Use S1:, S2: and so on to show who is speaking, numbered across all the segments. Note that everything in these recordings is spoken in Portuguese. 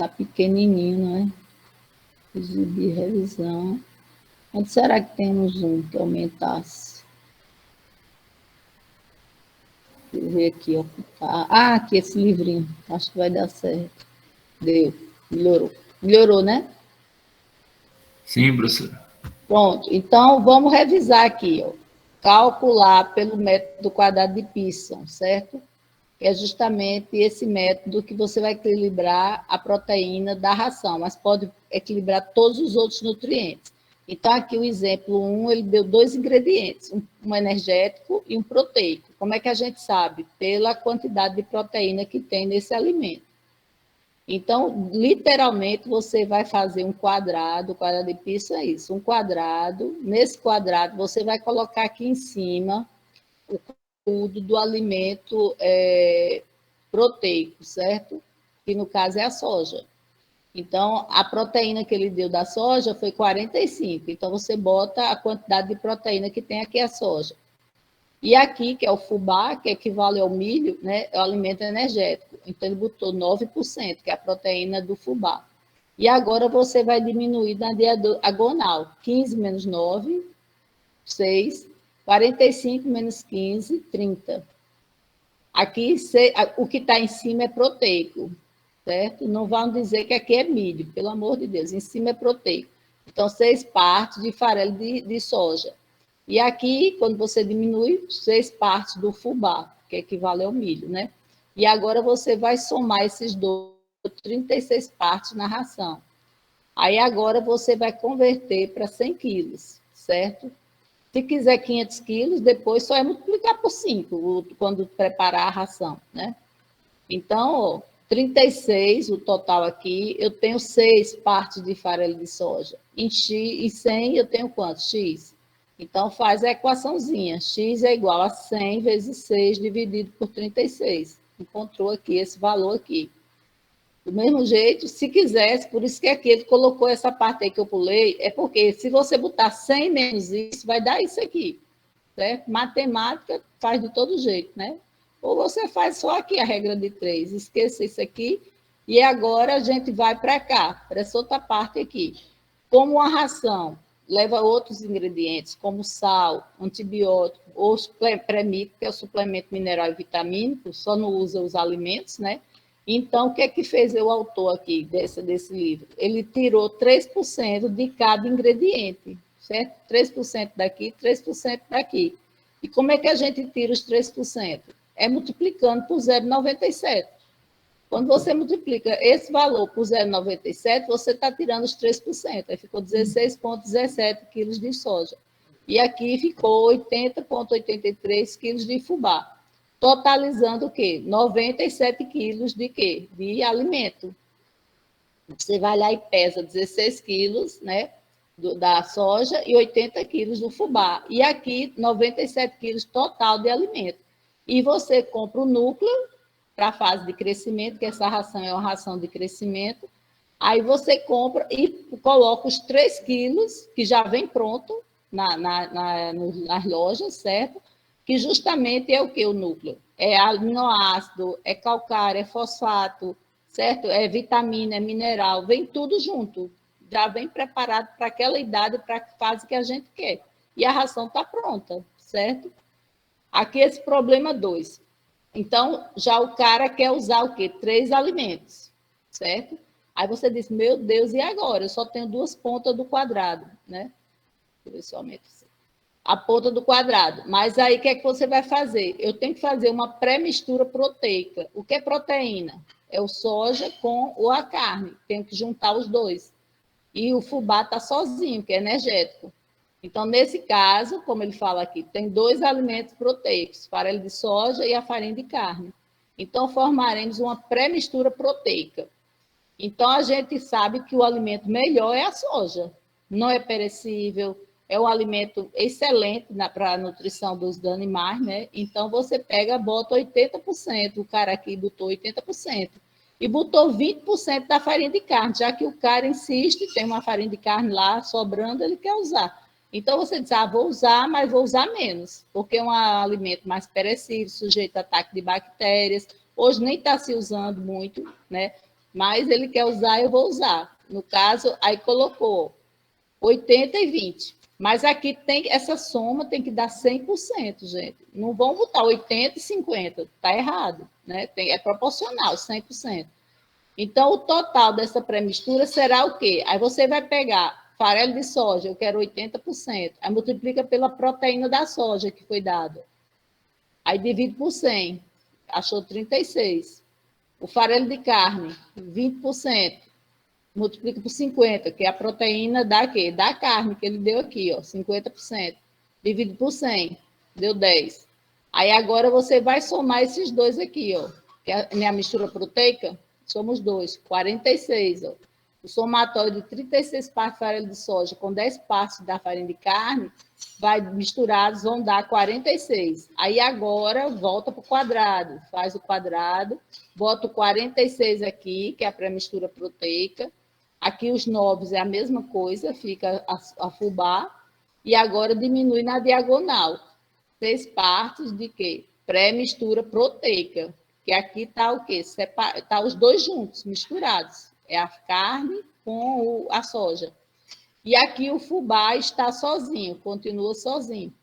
S1: Está pequenininho, né? Exibir revisão. Onde será que tem um zoom que aumentasse? Deixa eu ver aqui, ó. Ah, aqui esse livrinho. Acho que vai dar certo. Deu. Melhorou. Melhorou, né?
S2: Sim, professora.
S1: Pronto. Então, vamos revisar aqui, ó. Calcular pelo método quadrado de Pearson, certo? Que é justamente esse método que você vai equilibrar a proteína da ração, mas pode equilibrar todos os outros nutrientes. Então, aqui o exemplo 1, ele deu 2 ingredientes, um energético e um proteico. Como é que a gente sabe? Pela quantidade de proteína que tem nesse alimento. Então, literalmente, você vai fazer um quadrado, o quadrado de Pearson é isso, um quadrado. Nesse quadrado, você vai colocar aqui em cima o conteúdo do alimento proteico, certo? Que no caso é a soja. Então, a proteína que ele deu da soja foi 45. Então, você bota a quantidade de proteína que tem aqui a soja. E aqui, que é o fubá, que equivale ao milho, né, é o alimento energético. Então, ele botou 9%, que é a proteína do fubá. E agora você vai diminuir na diagonal. 15 menos 9, 6. 45 menos 15, 30. Aqui, o que está em cima é proteico, certo? Não vão dizer que aqui é milho, pelo amor de Deus. Em cima é proteico. Então, 6 partes de farelo de soja. E aqui, quando você diminui, 6 partes do fubá, que equivale ao milho, né? E agora você vai somar esses dois, 36 partes na ração. Aí agora você vai converter para 100 quilos, certo? Se quiser 500 quilos, depois só é multiplicar por 5, quando preparar a ração, né? Então, ó, 36, o total aqui, eu tenho 6 partes de farelo de soja. Em 100 eu tenho quanto? X. Então, faz a equaçãozinha. X é igual a 100 vezes 6 dividido por 36. Encontrou aqui esse valor aqui. Do mesmo jeito, se quisesse, por isso que aqui ele colocou essa parte aí que eu pulei, é porque se você botar 100 menos isso, vai dar isso aqui, certo? Matemática faz de todo jeito, né? Ou você faz só aqui a regra de 3, esqueça isso aqui, e agora a gente vai para cá, para essa outra parte aqui. Como a ração leva outros ingredientes, como sal, antibiótico, ou pré-mico, que é o suplemento mineral e vitamínico, só não usa os alimentos, né? Então, o que é que fez o autor aqui desse livro? Ele tirou 3% de cada ingrediente, certo? 3% daqui, 3% daqui. E como é que a gente tira os 3%? É multiplicando por 0,97. Quando você multiplica esse valor por 0,97, você está tirando os 3%. Aí ficou 16,17 quilos de soja. E aqui ficou 80,83 quilos de fubá. Totalizando o quê? 97 quilos de quê? De alimento. Você vai lá e pesa 16 quilos, né? Da soja e 80 quilos do fubá. E aqui, 97 quilos total de alimento. E você compra o núcleo para a fase de crescimento, que essa ração é uma ração de crescimento. Aí você compra e coloca os 3 quilos, que já vem pronto nas lojas, certo? Que justamente é o que o núcleo? É aminoácido, é calcário, é fosfato, certo? É vitamina, é mineral, vem tudo junto. Já vem preparado para aquela idade, para a fase que a gente quer. E a ração está pronta, certo? Aqui esse problema 2. Então, já o cara quer usar o quê? 3 alimentos, certo? Aí você diz, meu Deus, e agora? Eu só tenho 2 pontas do quadrado, né? Deixa eu ver se eu aumento assim. A ponta do quadrado. Mas aí, o que é que você vai fazer? Eu tenho que fazer uma pré-mistura proteica. O que é proteína? É o soja com a carne. Tenho que juntar os dois. E o fubá está sozinho, que é energético. Então, nesse caso, como ele fala aqui, tem 2 alimentos proteicos, farelo de soja e a farinha de carne. Então, formaremos uma pré-mistura proteica. Então, a gente sabe que o alimento melhor é a soja. Não é perecível, é um alimento excelente para a nutrição dos animais, né? Então, você pega, bota 80%, o cara aqui botou 80%, e botou 20% da farinha de carne, já que o cara insiste, tem uma farinha de carne lá sobrando, ele quer usar. Então, você diz, vou usar, mas vou usar menos, porque é um alimento mais perecível, sujeito a ataque de bactérias. Hoje nem está se usando muito, né? mas ele quer usar, eu vou usar. No caso, aí colocou 80 e 20. Mas aqui tem essa soma tem que dar 100%, gente. Não vão botar 80 e 50, está errado, né? É proporcional, 100%. Então, o total dessa pré-mistura será o quê? Aí você vai pegar farelo de soja, eu quero 80%, aí multiplica pela proteína da soja que foi dada. Aí divide por 100, achou 36. O farelo de carne, 20%, multiplica por 50, que é a proteína da quê? Da carne que ele deu aqui, ó, 50%. Divide por 100, deu 10. Aí agora você vai somar esses dois aqui, ó, que é a minha mistura proteica, somos dois, 46, ó. O somatório de 36 partes de farelo de soja com 10 partes da farinha de carne, vai misturados, vão dar 46. Aí agora volta para o quadrado, faz o quadrado, bota o 46 aqui, que é a pré-mistura proteica. Aqui os novos é a mesma coisa, fica a fubá, e agora diminui na diagonal. 6 partes de quê? Pré-mistura proteica, que aqui está o quê? Está os dois juntos, misturados. É a carne com a soja. E aqui o fubá está sozinho, continua sozinho.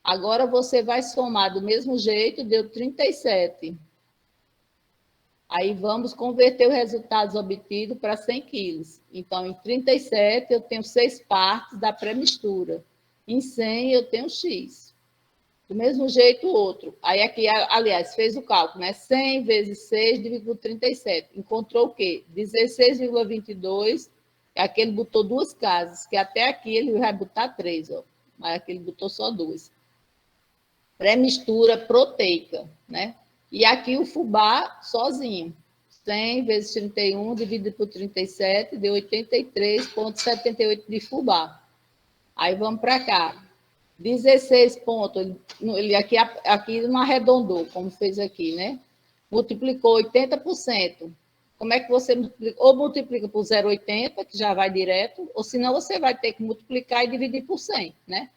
S1: Agora você vai somar do mesmo jeito, deu 37. Aí vamos converter os resultados obtidos para 100 quilos. Então, em 37 eu tenho 6 partes da pré-mistura. Em 100 eu tenho X. Do mesmo jeito o outro. Aí aqui, aliás, fez o cálculo, né? 100 vezes 6 dividido por 37. Encontrou o quê? 16,22. Aqui ele botou duas casas, que até aqui ele vai botar 3, ó. Mas aqui ele botou só 2. Pré-mistura proteica, né? E aqui o fubá sozinho. 100 vezes 31 dividido por 37 deu 83,78 de fubá. Aí vamos para cá. 16 pontos. Ele aqui não arredondou, como fez aqui, né? Multiplicou 80%. Como é que você multiplica? Ou multiplica por 0,80, que já vai direto, ou senão você vai ter que multiplicar e dividir por 100, né?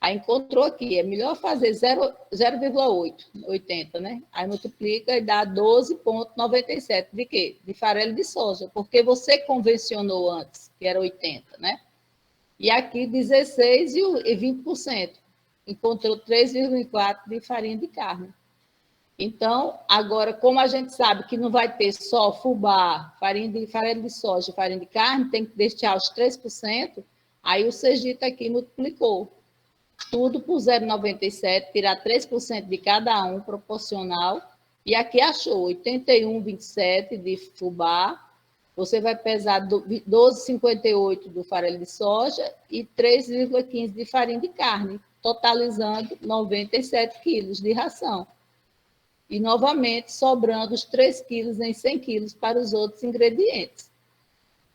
S1: Aí encontrou aqui, é melhor fazer 0,8, 80, né? Aí multiplica e dá 12,97 de quê? De farelo de soja, porque você convencionou antes, que era 80, né? E aqui 16 e 20%. Encontrou 3,4 de farinha de carne. Então, agora, como a gente sabe que não vai ter só fubá, farelo de soja e farinha de carne, tem que deixar os 3%, aí o Sergito aqui multiplicou tudo por 0,97, tirar 3% de cada um, proporcional, e aqui achou 81,27 de fubá, você vai pesar 12,58 do farelo de soja e 3,15 de farinha de carne, totalizando 97 quilos de ração. E, novamente, sobrando os 3 quilos em 100 quilos para os outros ingredientes.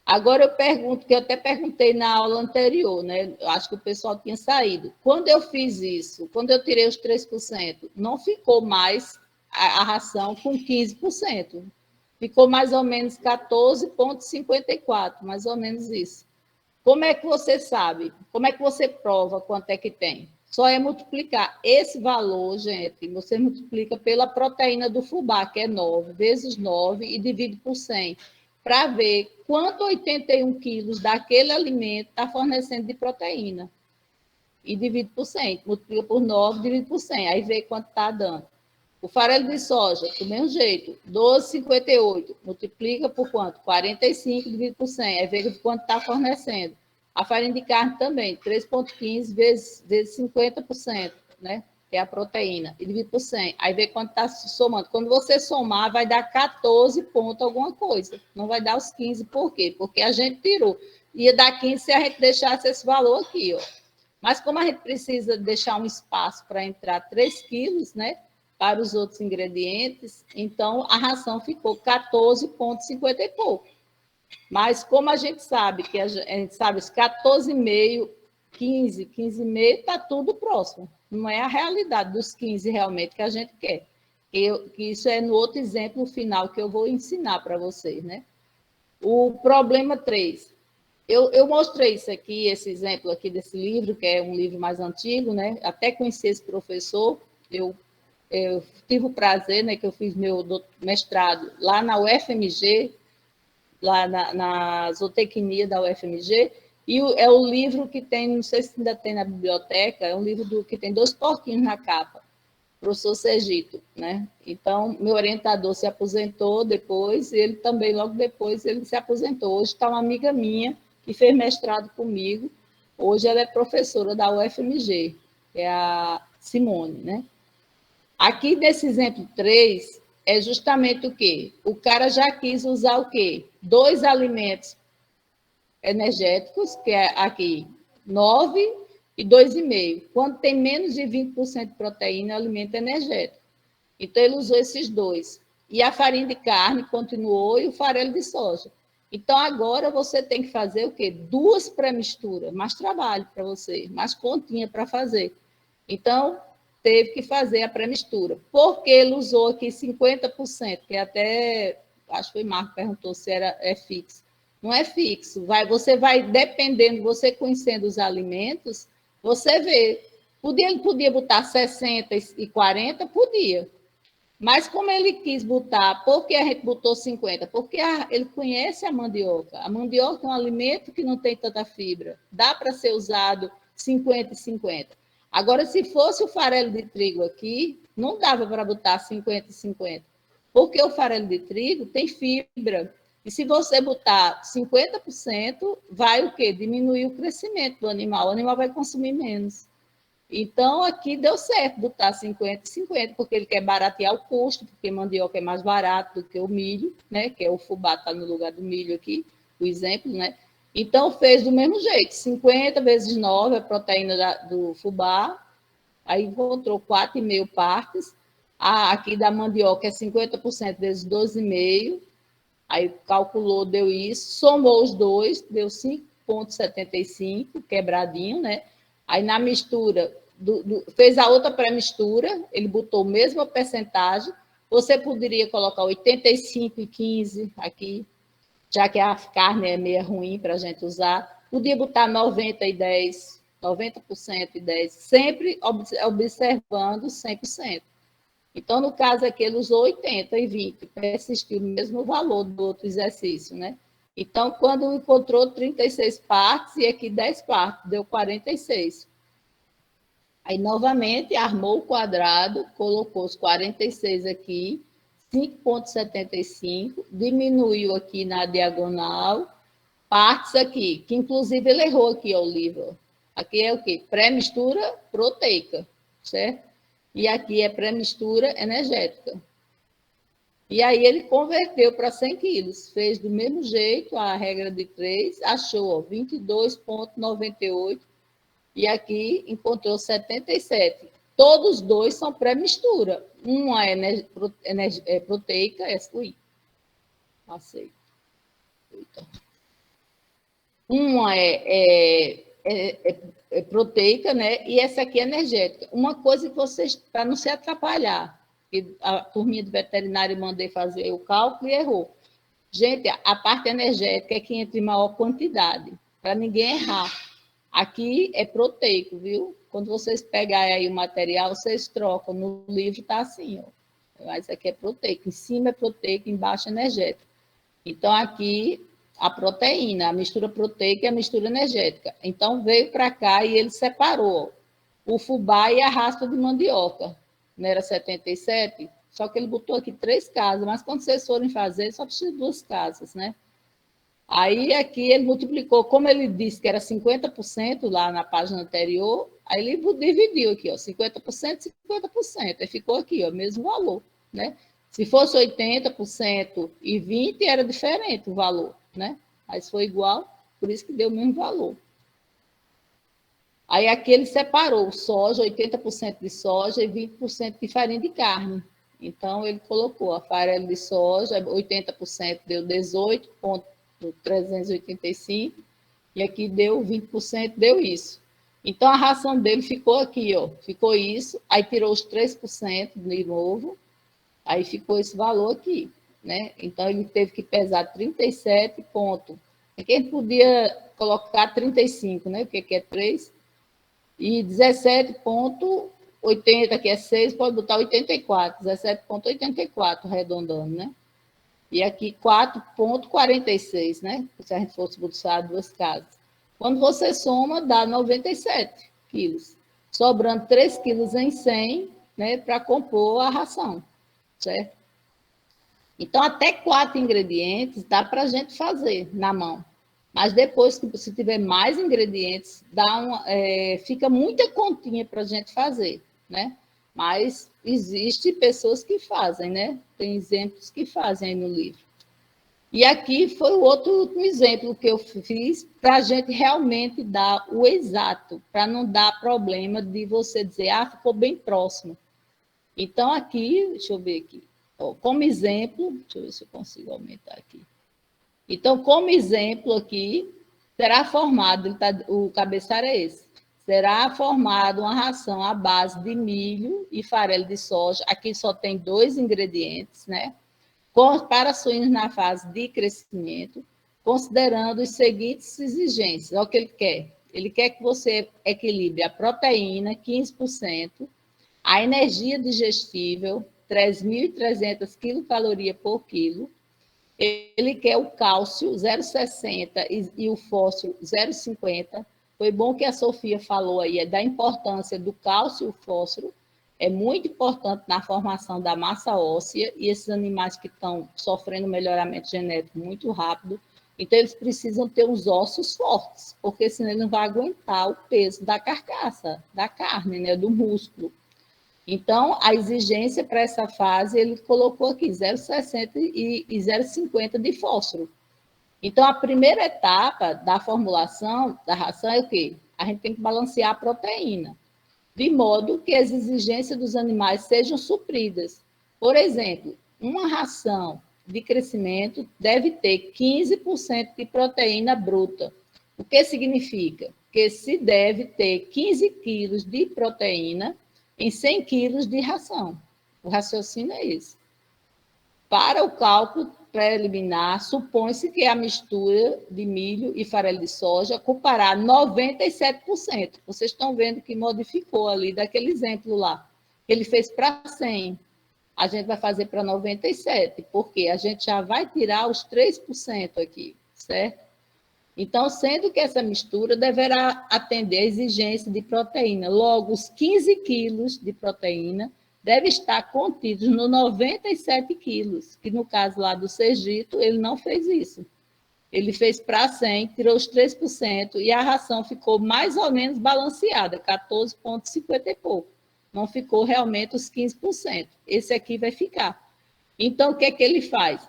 S1: Agora eu pergunto, que eu até perguntei na aula anterior, né? Acho que o pessoal tinha saído. Quando eu fiz isso, quando eu tirei os 3%, não ficou mais a ração com 15%. Ficou mais ou menos 14,54, mais ou menos isso. Como é que você sabe? Como é que você prova quanto é que tem? Só é multiplicar esse valor, gente, você multiplica pela proteína do fubá, que é 9, vezes 9, e divide por 100, para ver quanto 81 quilos daquele alimento está fornecendo de proteína. E divide por 100, multiplica por 9, divide por 100, aí vê quanto está dando. O farelo de soja, do mesmo jeito, 12,58, multiplica por quanto? 45 dividido por 100, aí vê quanto está fornecendo. A farinha de carne também, 3,15 vezes 50%, né? Que é a proteína, e divide por 100, aí vê quanto está somando. Quando você somar, vai dar 14 ponto alguma coisa, não vai dar os 15, por quê? Porque a gente tirou. Ia dar 15 se a gente deixasse esse valor aqui, ó. Mas como a gente precisa deixar um espaço para entrar 3 quilos, né? Para os outros ingredientes, então a ração ficou 14,50 e pouco. Mas como a gente sabe que a gente sabe os 14,5, 15, 15,5, está tudo próximo. Não é a realidade dos 15 realmente que a gente quer. Que isso é no outro exemplo final que eu vou ensinar para vocês, né? O problema 3. Eu mostrei isso aqui, esse exemplo aqui desse livro, que é um livro mais antigo, né? Até conheci esse professor, eu tive o prazer, né, que eu fiz meu mestrado lá na UFMG, lá na zootecnia da UFMG, e é o livro que tem, não sei se ainda tem na biblioteca, é um livro que tem 2 porquinhos na capa, professor Sergito, né? Então, meu orientador se aposentou depois, e ele também, logo depois, ele se aposentou. Hoje está uma amiga minha, que fez mestrado comigo, hoje ela é professora da UFMG, que é a Simone, né? Aqui, desse exemplo 3, é justamente o quê? O cara já quis usar o quê? 2 alimentos energéticos, que é aqui 9 e 2,5. Quando tem menos de 20% de proteína, é alimento energético. Então, ele usou esses 2. E a farinha de carne continuou e o farelo de soja. Então, agora você tem que fazer o quê? 2 pré-misturas, mais trabalho para você, mais continha para fazer. Então, teve que fazer a pré-mistura. Por que ele usou aqui 50%? Que até, acho que foi Marco perguntou se é fixo. Não é fixo. Você vai, dependendo, você conhecendo os alimentos, você vê. Ele podia botar 60 e 40? Podia. Mas como ele quis botar, por que a gente botou 50? Porque ele conhece a mandioca. A mandioca é um alimento que não tem tanta fibra. Dá para ser usado 50 e 50. Agora, se fosse o farelo de trigo aqui, não dava para botar 50 e 50. Porque o farelo de trigo tem fibra. E se você botar 50%, vai o quê? Diminuir o crescimento do animal. O animal vai consumir menos. Então, aqui deu certo botar 50 e 50, porque ele quer baratear o custo, porque mandioca é mais barato do que o milho, né? Que é o fubá, está no lugar do milho aqui, o exemplo, né? Então, fez do mesmo jeito, 50 vezes 9, a proteína do fubá, aí encontrou 4,5 partes, aqui da mandioca é 50% vezes 12,5, aí calculou, deu isso, somou os dois, deu 5,75, quebradinho, né? Aí na mistura, fez a outra pré-mistura, ele botou a mesma percentagem, você poderia colocar 85 e 15 aqui, já que a carne é meio ruim para a gente usar, podia botar 90 e 10, 90% e 10, sempre observando 100%. Então, no caso aqui, ele usou 80 e 20, persistiu no mesmo valor do outro exercício, né? Então, quando encontrou 36 partes, e aqui 10 partes, deu 46. Aí, novamente, armou o quadrado, colocou os 46 aqui, 5,75, diminuiu aqui na diagonal, partes aqui, que inclusive ele errou aqui, ó, o livro. Aqui é o quê? Pré-mistura proteica, certo? E aqui é pré-mistura energética. E aí ele converteu para 100 quilos, fez do mesmo jeito a regra de 3, achou 22,98 e aqui encontrou 77. Todos dois são pré-mistura. Uma é proteica, passei. Uma é proteica, né? E essa aqui é energética. Uma coisa que vocês, para não se atrapalhar, que a turminha de veterinário mandei fazer o cálculo e errou. Gente, a parte energética é que entra em maior quantidade, para ninguém errar. Aqui é proteico, viu? Quando vocês pegarem aí o material, vocês trocam. No livro está assim, ó. Mas aqui é proteico. Em cima é proteico, embaixo é energético. Então, aqui, a proteína, a mistura proteica e a mistura energética. Então, veio para cá e ele separou o fubá e a raspa de mandioca. Não era 77? Só que ele botou aqui 3 casas, mas quando vocês forem fazer, só precisa de 2 casas, né? Aí aqui ele multiplicou, como ele disse que era 50% lá na página anterior, aí ele dividiu aqui, ó, 50%, 50%. Aí ficou aqui, ó, mesmo valor, né? Se fosse 80% e 20%, era diferente o valor, né? Mas foi igual, por isso que deu o mesmo valor. Aí aqui ele separou soja, 80% de soja e 20% de farinha de carne. Então, ele colocou a farelo de soja, 80% deu 18,385, e aqui deu 20%, deu isso. Então, a ração dele ficou aqui, ó, ficou isso, aí tirou os 3% de novo, aí ficou esse valor aqui, né? Então, ele teve que pesar 37 pontos. Aqui a gente podia colocar 35, né? Porque aqui é 3, e 17,80, que é 6, pode botar 84, 17,84, arredondando, né? E aqui 4,46, né? Se a gente fosse buscar duas casas. Quando você soma, dá 97 quilos, sobrando 3 quilos em 100, né, para compor a ração, certo? Então, até 4 ingredientes dá para a gente fazer na mão. Mas depois que você tiver mais ingredientes, fica muita continha para a gente fazer, né? Mas existe pessoas que fazem, né? Tem exemplos que fazem aí no livro. E aqui foi o outro exemplo que eu fiz para a gente realmente dar o exato, para não dar problema de você dizer, ficou bem próximo. Então, aqui, deixa eu ver aqui, como exemplo, deixa eu ver se eu consigo aumentar aqui. Então, como exemplo aqui, será formado, o cabeçalho é esse, será formada uma ração à base de milho e farelo de soja, aqui só tem 2 ingredientes, né? Para suínos na fase de crescimento, considerando as seguintes exigências. Olha o que ele quer. Ele quer que você equilibre a proteína, 15%, a energia digestível, 3.300 quilocalorias por quilo. Ele quer o cálcio, 0,60 e o fósforo, 0,50. Foi bom que a Sofia falou aí da importância do cálcio e o fósforo. É muito importante na formação da massa óssea e esses animais que estão sofrendo melhoramento genético muito rápido, então eles precisam ter os ossos fortes, porque senão ele não vai aguentar o peso da carcaça, da carne, né, do músculo. Então, a exigência para essa fase, ele colocou aqui 0,60 e 0,50 de fósforo. Então, a primeira etapa da formulação da ração é o quê? A gente tem que balancear a proteína, de modo que as exigências dos animais sejam supridas. Por exemplo, uma ração de crescimento deve ter 15% de proteína bruta. O que significa? Que se deve ter 15 quilos de proteína em 100 quilos de ração. O raciocínio é esse. Para o cálculo preliminar, supõe-se que a mistura de milho e farelo de soja ocupará 97%. Vocês estão vendo que modificou ali daquele exemplo lá. Ele fez para 100. A gente vai fazer para 97, porque a gente já vai tirar os 3% aqui, certo? Então, sendo que essa mistura deverá atender à exigência de proteína. Logo, os 15 quilos de proteína devem estar contidos no 97 quilos, que no caso lá do Sergito, ele não fez isso. Ele fez para 100, tirou os 3% e a ração ficou mais ou menos balanceada, 14,50 e pouco. Não ficou realmente os 15%. Esse aqui vai ficar. Então, o que é que ele faz?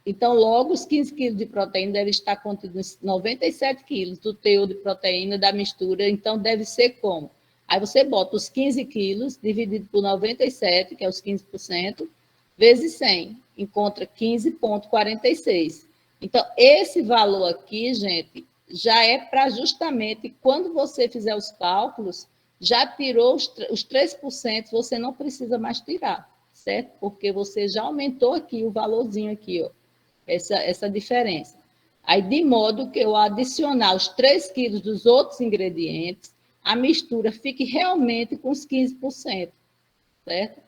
S1: Então, logo, os 15 quilos de proteína devem estar contidos em 97 quilos do teor de proteína da mistura. Então, deve ser como? Aí você bota os 15 quilos, dividido por 97, que é os 15%, vezes 100, encontra 15,46. Então, esse valor aqui, gente, já é para justamente, quando você fizer os cálculos, já tirou os 3%, você não precisa mais tirar, certo? Porque você já aumentou aqui o valorzinho aqui, ó. Essa diferença. Aí, de modo que eu adicionar os 3 quilos dos outros ingredientes, a mistura fique realmente com os 15%, certo?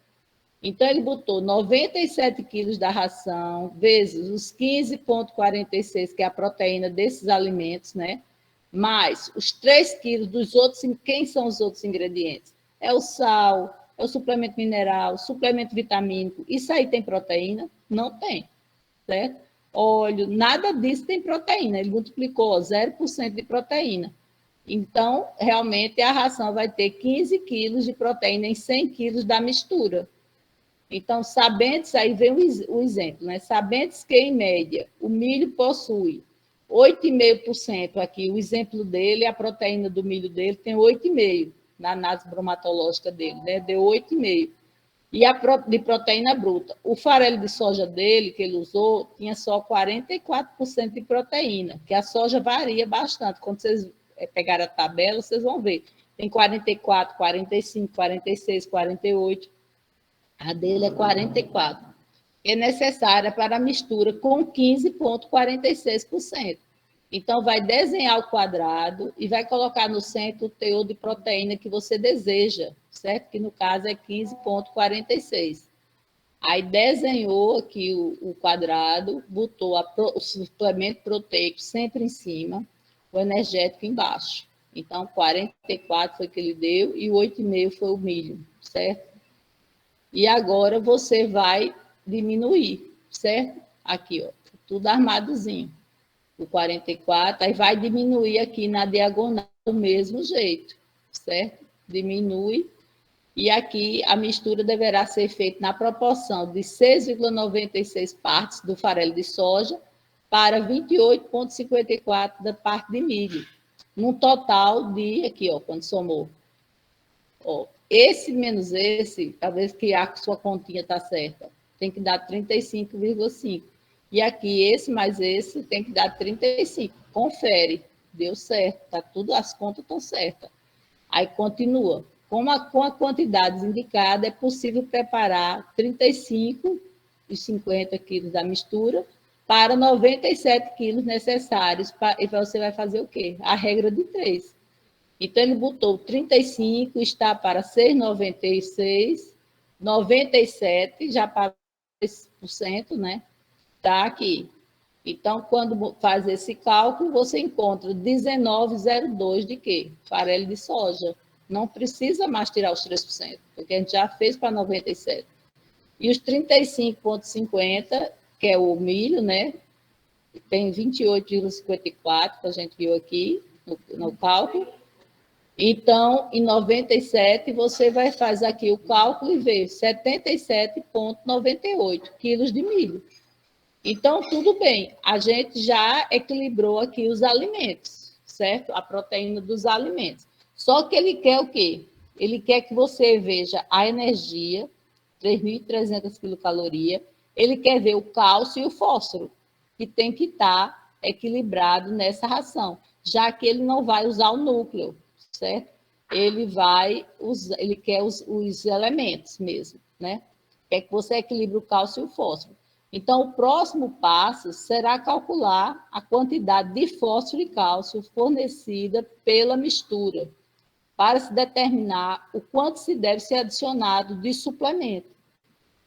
S1: Então, ele botou 97 quilos da ração, vezes os 15,46, que é a proteína desses alimentos, né? Mais os 3 quilos dos outros, quem são os outros ingredientes? É o sal, é o suplemento mineral, suplemento vitamínico. Isso aí tem proteína? Não tem, certo? Óleo, nada disso tem proteína. Ele multiplicou 0% de proteína. Então, realmente, a ração vai ter 15 quilos de proteína em 100 quilos da mistura. Então, sabendo, aí vem o exemplo, né? Sabendo que, em média, o milho possui 8,5% aqui, o exemplo dele, a proteína do milho dele tem 8,5% na análise bromatológica dele, né? Deu 8,5%. E de proteína bruta. O farelo de soja dele, que ele usou, tinha só 44% de proteína, que a soja varia bastante. Quando vocês pegarem a tabela, vocês vão ver. Tem 44, 45, 46, 48. A dele é 44. É necessária para a mistura com 15,46%. Então, vai desenhar o quadrado e vai colocar no centro o teor de proteína que você deseja, certo? Que no caso é 15,46. Aí desenhou aqui o quadrado, botou o suplemento proteico sempre em cima, o energético embaixo. Então, 44 foi que ele deu e o 8,5 foi o milho, certo? E agora você vai diminuir, certo? Aqui, ó, tudo armadozinho. O 44, aí vai diminuir aqui na diagonal do mesmo jeito, certo? Diminui. E aqui a mistura deverá ser feita na proporção de 6,96 partes do farelo de soja para 28,54 da parte de milho. Num total de, aqui, ó, quando somou, ó, esse menos esse, para ver que a sua continha está certa, tem que dar 35,5. E aqui, esse mais esse, tem que dar 35. Confere, deu certo, tá tudo, as contas estão certas. Aí continua. Com a quantidade indicada, é possível preparar 35 e 50 quilos da mistura para 97 quilos necessários. E você vai fazer o quê? A regra de 3. Então, ele botou 35, está para 6,96, 97, já para 10%, né? Está aqui. Então, quando faz esse cálculo, você encontra 19,02 de quê? Farelo de soja. Não precisa mais tirar os 3%, porque a gente já fez para 97. E os 35,50, que é o milho, né? Tem 28,54, que a gente viu aqui no cálculo. Então, em 97, você vai fazer aqui o cálculo e ver 77,98 quilos de milho. Então, tudo bem, a gente já equilibrou aqui os alimentos, certo? A proteína dos alimentos. Só que ele quer o quê? Ele quer que você veja a energia, 3.300 quilocalorias, ele quer ver o cálcio e o fósforo, que tem que estar equilibrado nessa ração, já que ele não vai usar o núcleo, certo? Ele quer os elementos mesmo, né? Quer que você equilibre o cálcio e o fósforo. Então, o próximo passo será calcular a quantidade de fósforo e cálcio fornecida pela mistura, para se determinar o quanto se deve ser adicionado de suplemento.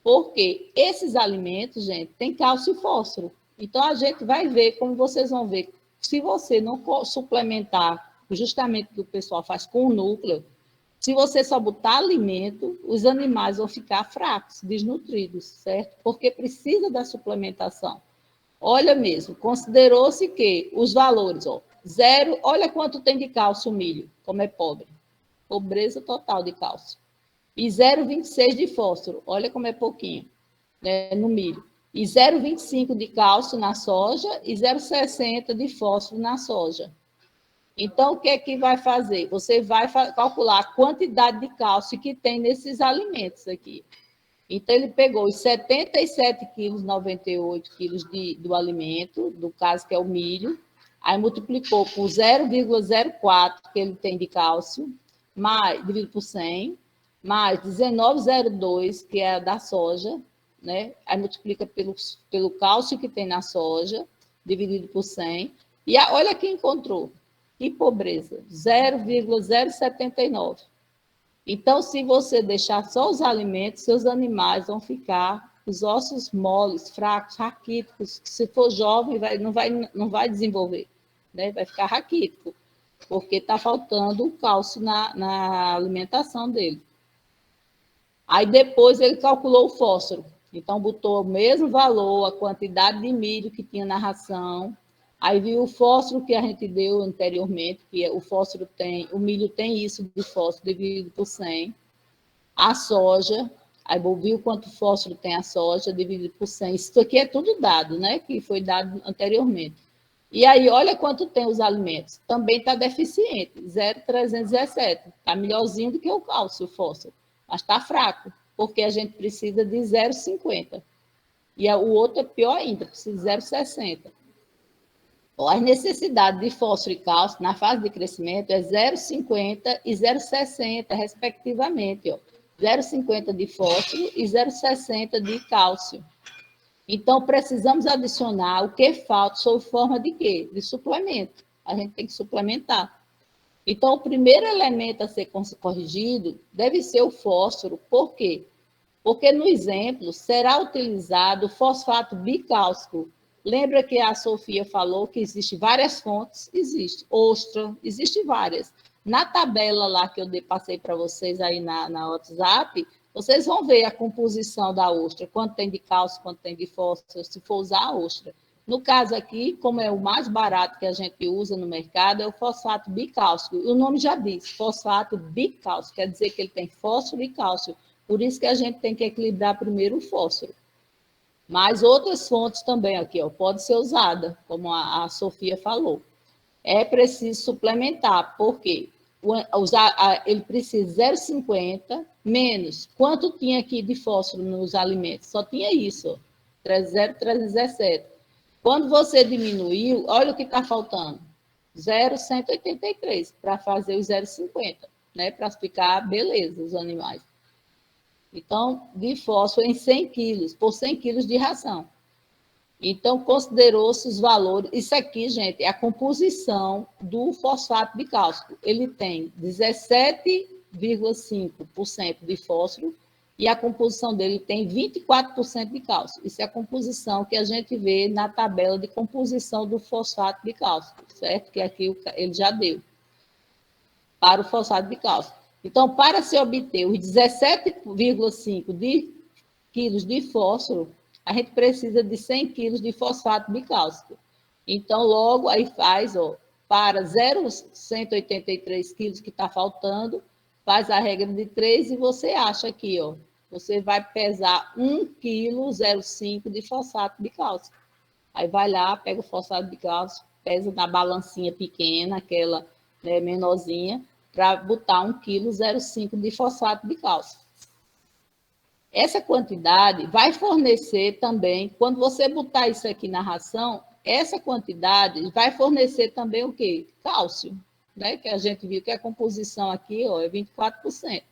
S1: Porque esses alimentos, gente, têm cálcio e fósforo. Então, a gente vai ver, como vocês vão ver, se você não suplementar justamente o que o pessoal faz com o núcleo, se você só botar alimento, os animais vão ficar fracos, desnutridos, certo? Porque precisa da suplementação. Olha mesmo, considerou-se que os valores, ó, 0, olha quanto tem de cálcio o milho, como é pobre. Pobreza total de cálcio. E 0,26 de fósforo, olha como é pouquinho, né, no milho. E 0,25 de cálcio na soja e 0,60 de fósforo na soja. Então, o que é que vai fazer? Você vai calcular a quantidade de cálcio que tem nesses alimentos aqui. Então, ele pegou os 77 quilos, 98 quilos do alimento, do caso que é o milho, aí multiplicou por 0,04 que ele tem de cálcio, mais, dividido por 100, mais 19,02, que é a da soja, né? Aí multiplica pelo cálcio que tem na soja, dividido por 100, e olha que encontrou. Que pobreza, 0,079. Então, se você deixar só os alimentos, seus animais vão ficar os ossos moles, fracos, raquíticos, que se for jovem não vai desenvolver, né? Vai ficar raquítico, porque está faltando o cálcio na alimentação dele. Aí depois ele calculou o fósforo, então botou o mesmo valor, a quantidade de milho que tinha na ração. Aí viu o fósforo que a gente deu anteriormente, que o milho tem isso de fósforo dividido por 100. A soja, aí viu quanto fósforo tem a soja dividido por 100. Isso aqui é tudo dado, né? Que foi dado anteriormente. E aí, olha quanto tem os alimentos. Também está deficiente, 0,317. Está melhorzinho do que o cálcio, o fósforo. Mas está fraco, porque a gente precisa de 0,50. E o outro é pior ainda, precisa de 0,60. As necessidades de fósforo e cálcio na fase de crescimento é 0,50 e 0,60, respectivamente. 0,50 de fósforo e 0,60 de cálcio. Então, precisamos adicionar o que falta sob forma de quê? De suplemento. A gente tem que suplementar. Então, o primeiro elemento a ser corrigido deve ser o fósforo. Por quê? Porque no exemplo será utilizado fosfato bicálcico. Lembra que a Sofia falou que existem várias fontes? Existe. Ostra, existe várias. Na tabela lá que eu passei para vocês aí na WhatsApp, vocês vão ver a composição da ostra, quanto tem de cálcio, quanto tem de fósforo, se for usar a ostra. No caso aqui, como é o mais barato que a gente usa no mercado, é o fosfato bicálcico. O nome já diz, fosfato bicálcico, quer dizer que ele tem fósforo e cálcio. Por isso que a gente tem que equilibrar primeiro o fósforo. Mas outras fontes também aqui, ó, pode ser usada, como a Sofia falou. É preciso suplementar, porque ele precisa 0,50 menos. Quanto tinha aqui de fósforo nos alimentos? Só tinha isso, 0,317. Quando você diminuiu, olha o que está faltando. 0,183 para fazer os 0,50, né? Para ficar beleza os animais. Então, de fósforo em 100 quilos, por 100 quilos de ração. Então, considerou-se os valores. Isso aqui, gente, é a composição do fosfato bicálcico. Ele tem 17,5% de fósforo e a composição dele tem 24% de cálcio. Isso é a composição que a gente vê na tabela de composição do fosfato bicálcico, certo? Que aqui ele já deu para o fosfato bicálcico. Então, para se obter os 17,5 quilos de fósforo, a gente precisa de 100 quilos de fosfato bicálcico. Então, logo, aí faz, ó, para 0,183 quilos que está faltando, faz a regra de 3 e você acha aqui, ó, você vai pesar 1,05 kg de fosfato bicálcico. Aí vai lá, pega o fosfato bicálcico, pesa na balancinha pequena, aquela, né, menorzinha, para botar 1,05 kg de fosfato bicálcico. Essa quantidade vai fornecer também, quando você botar isso aqui na ração, essa quantidade vai fornecer também o quê? Cálcio, né? Que a gente viu que a composição aqui, ó, é 24%.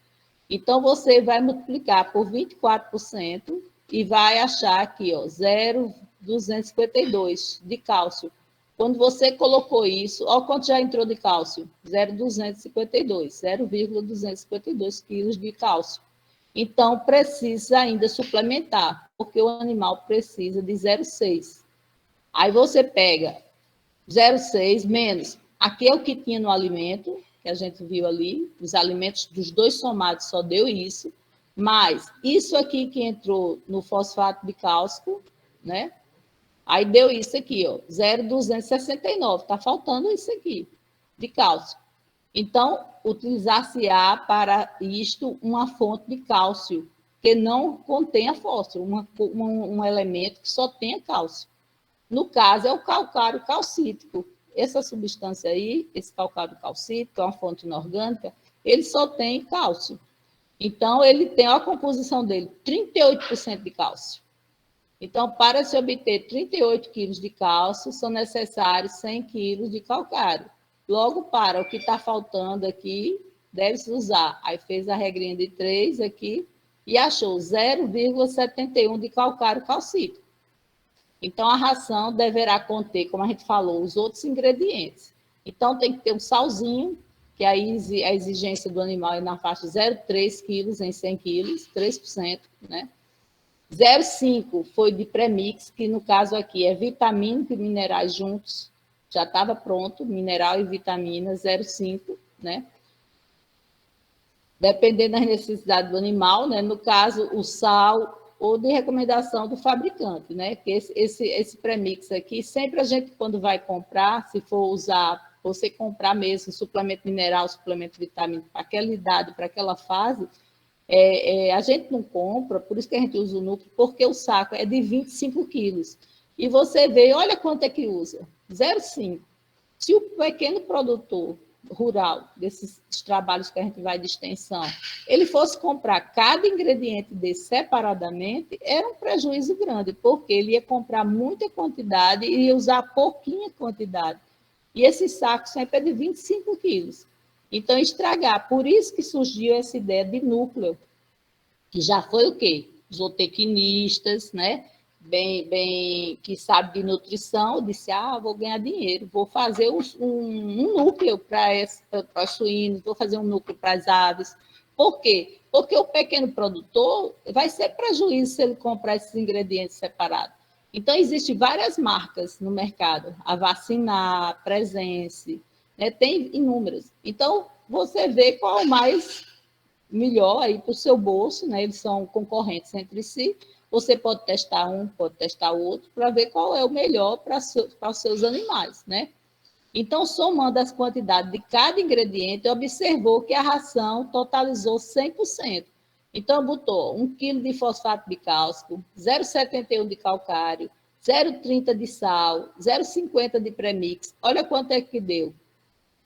S1: Então, você vai multiplicar por 24% e vai achar aqui, ó, 0,252 de cálcio. Quando você colocou isso, olha quanto já entrou de cálcio, 0,252 quilos de cálcio. Então, precisa ainda suplementar, porque o animal precisa de 0,6. Aí você pega 0,6 menos, aqui é o que tinha no alimento, que a gente viu ali, os alimentos dos dois somados só deu isso, mais isso aqui que entrou no fosfato bicálcico, né? Aí deu isso aqui, ó, 0,269, está faltando isso aqui, de cálcio. Então, utilizar-se-á para isto uma fonte de cálcio, que não contenha fósforo, um elemento que só tenha cálcio. No caso, é o calcário calcítico. Essa substância aí, esse calcário calcítico, é uma fonte inorgânica, ele só tem cálcio. Então, ele tem a composição dele, 38% de cálcio. Então, para se obter 38 quilos de cálcio, são necessários 100 quilos de calcário. Logo, para o que está faltando aqui, deve-se usar. Aí fez a regrinha de 3 aqui e achou 0,71 de calcário calcítico. Então, a ração deverá conter, como a gente falou, os outros ingredientes. Então, tem que ter um salzinho, que aí a exigência do animal é na faixa de 0,3 quilos em 100 quilos, 3%, né? 0,5 foi de premix, que no caso aqui é vitamina e minerais juntos, já estava pronto, mineral e vitamina, 0,5, né? Dependendo das necessidades do animal, né? No caso, o sal ou de recomendação do fabricante, né? Que esse premix aqui, sempre a gente, quando vai comprar, se for usar, você comprar mesmo suplemento mineral, suplemento vitamínico para aquela idade, para aquela fase, a gente não compra, por isso que a gente usa o núcleo, porque o saco é de 25 quilos. E você vê, olha quanto é que usa, 0,5. Se o pequeno produtor rural, desses trabalhos que a gente vai de extensão, ele fosse comprar cada ingrediente desse separadamente, era um prejuízo grande, porque ele ia comprar muita quantidade e ia usar pouquinha quantidade. E esse saco sempre é de 25 quilos. Então, estragar. Por isso que surgiu essa ideia de núcleo, que já foi o quê? Zootecnistas, né? Bem, que sabe de nutrição, disse, vou ganhar dinheiro, vou fazer um núcleo para os suínos, vou fazer um núcleo para as aves. Por quê? Porque o pequeno produtor vai ser prejuízo se ele comprar esses ingredientes separados. Então, existem várias marcas no mercado, a Vacinar, a Presence, né? Tem inúmeras. Então, você vê qual é o mais melhor aí para o seu bolso, né? Eles são concorrentes entre si. Você pode testar um, pode testar o outro, para ver qual é o melhor para os seus animais, né? Então, somando as quantidades de cada ingrediente, observou que a ração totalizou 100%. Então, botou 1 kg de fosfato bicálcico, 0,71 de calcário, 0,30 de sal, 0,50 de premix. Olha quanto é que deu.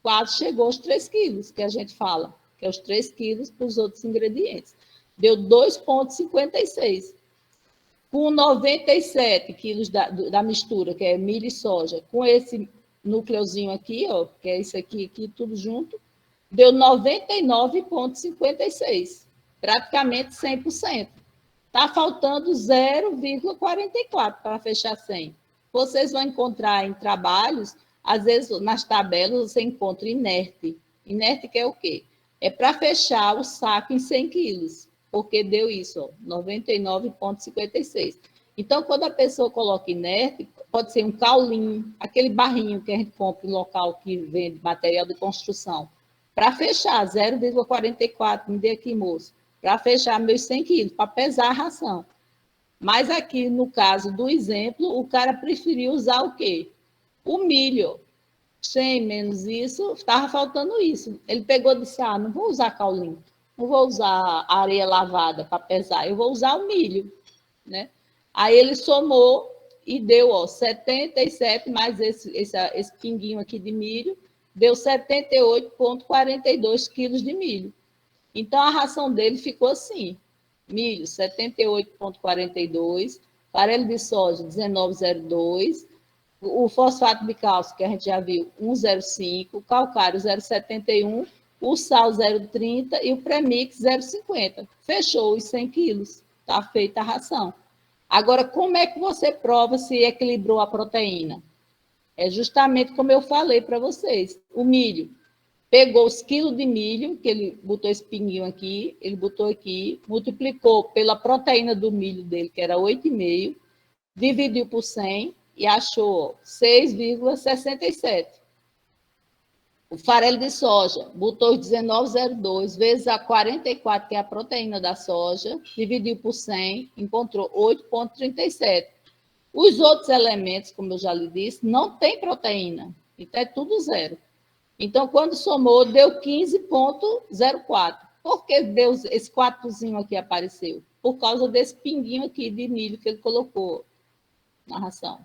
S1: Quase chegou aos 3 quilos, que a gente fala, que é os 3 quilos para os outros ingredientes. Deu 2,56. Com 97 quilos da mistura, que é milho e soja, com esse núcleozinho aqui, ó, que é isso aqui, tudo junto, deu 99,56, praticamente 100%. Está faltando 0,44 para fechar 100. Vocês vão encontrar em trabalhos, às vezes nas tabelas você encontra inerte. Inerte que é o quê? É para fechar o saco em 100 quilos, porque deu isso, 99,56. Então, quando a pessoa coloca inerte, pode ser um caulinho, aquele barrinho que a gente compra em local que vende material de construção, para fechar 0,44, me dê aqui, moço, para fechar meus 100 quilos, para pesar a ração. Mas aqui, no caso do exemplo, o cara preferiu usar o quê? O milho. 100 menos isso, estava faltando isso. Ele pegou e disse, não vou usar caulinho, não vou usar areia lavada para pesar, eu vou usar o milho, né? Aí ele somou e deu, 77 mais esse pinguinho aqui de milho, deu 78,42 quilos de milho. Então, a ração dele ficou assim, milho 78,42, farelo de soja 19,02, o fosfato bicálcico, que a gente já viu, 1,05, o calcário 0,71, o sal 0,30 e o premix 0,50. Fechou os 100 quilos, está feita a ração. Agora, como é que você prova se equilibrou a proteína? É justamente como eu falei para vocês, o milho. Pegou os quilos de milho, que ele botou esse pinguinho aqui, ele botou aqui, multiplicou pela proteína do milho dele, que era 8,5, dividiu por 100 e achou 6,67. O farelo de soja, botou 19,02 vezes a 44, que é a proteína da soja, dividiu por 100, encontrou 8,37. Os outros elementos, como eu já lhe disse, não tem proteína, então é tudo zero. Então, quando somou, deu 15,04. Por que deu esse 4zinho aqui apareceu? Por causa desse pinguinho aqui de milho que ele colocou na ração.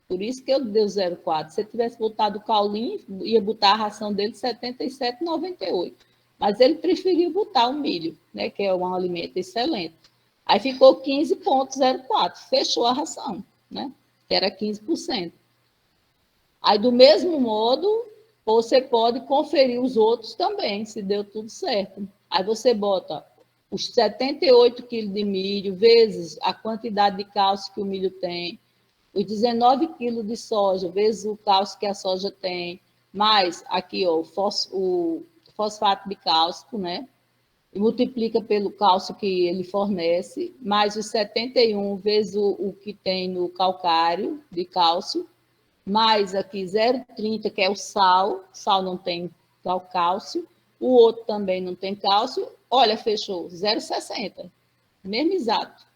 S1: Por isso que eu deu 0,4. Se ele tivesse botado o caulinho, ia botar a ração dele de 77,98. Mas ele preferiu botar o milho, né, que é um alimento excelente. Aí ficou 15,04. Fechou a ração, né, que era 15%. Aí, do mesmo modo, você pode conferir os outros também, se deu tudo certo. Aí você bota os 78 quilos de milho, vezes a quantidade de cálcio que o milho tem, os 19 quilos de soja, vezes o cálcio que a soja tem, mais aqui, o fosfato bicálcico, né? E multiplica pelo cálcio que ele fornece, mais os 71 vezes o que tem no calcário de cálcio, mais aqui 0,30, que é o sal não tem cálcio, o outro também não tem cálcio, olha, fechou, 0,60, mesmo exato.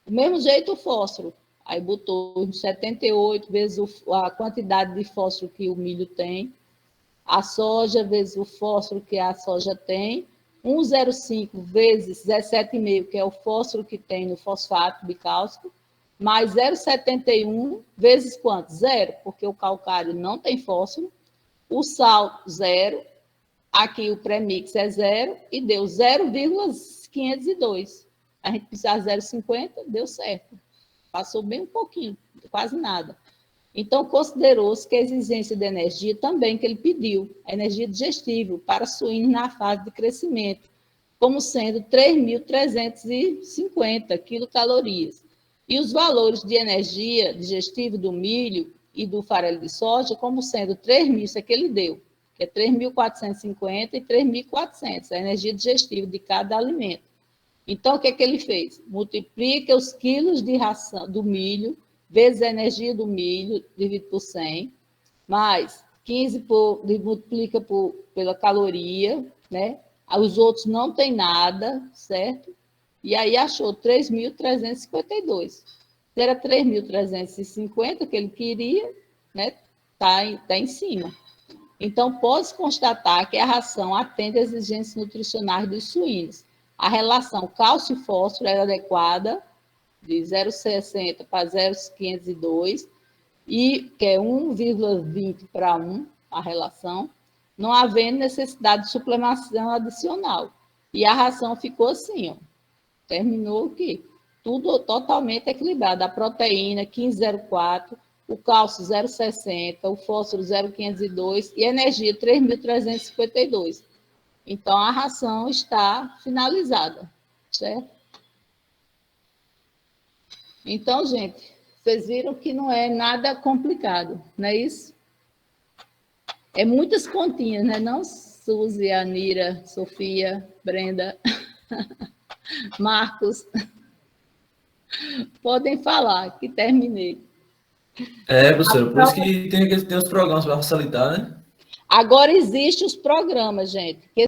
S1: Do mesmo jeito o fósforo, aí botou 78 vezes a quantidade de fósforo que o milho tem, a soja vezes o fósforo que a soja tem, 1,05 vezes 17,5, que é o fósforo que tem no fosfato bicálcico, mais 0,71 vezes quanto? Zero, porque o calcário não tem fósforo, o sal, zero, aqui o premix é zero, e deu 0,502. A gente precisava 0,50, deu certo. Passou bem um pouquinho, quase nada. Então, considerou-se que a exigência de energia também que ele pediu, a energia digestível para suínos na fase de crescimento, como sendo 3.350 quilocalorias. E os valores de energia digestível do milho e do farelo de soja, como sendo 3.000, isso é que ele deu, que é 3.450 e 3.400, a energia digestiva de cada alimento. Então, o que é que ele fez? Multiplica os quilos de ração do milho, vezes a energia do milho, dividido por 100, mais 15 multiplica pela caloria, né? Os outros não tem nada, certo? E aí achou 3.352. Se era 3.350 que ele queria, né? Tá em cima. Então, pode-se constatar que a ração atende às exigências nutricionais dos suínos. A relação cálcio e fósforo era adequada, de 0,60 para 0,502, e que é 1,20 para 1 a relação, não havendo necessidade de suplementação adicional. E a ração ficou assim, ó, terminou aqui. Tudo totalmente equilibrado. A proteína 15,04, o cálcio 0,60, o fósforo 0,502 e a energia 3.352. Então, a ração está finalizada, certo? Então, gente, vocês viram que não é nada complicado, não é isso? É muitas continhas, né? Não, Suzy, Anira, Sofia, Brenda, Marcos. Podem falar, que terminei.
S2: Professor, por isso que tem os programas para facilitar, né?
S1: Agora existem os programas, gente, que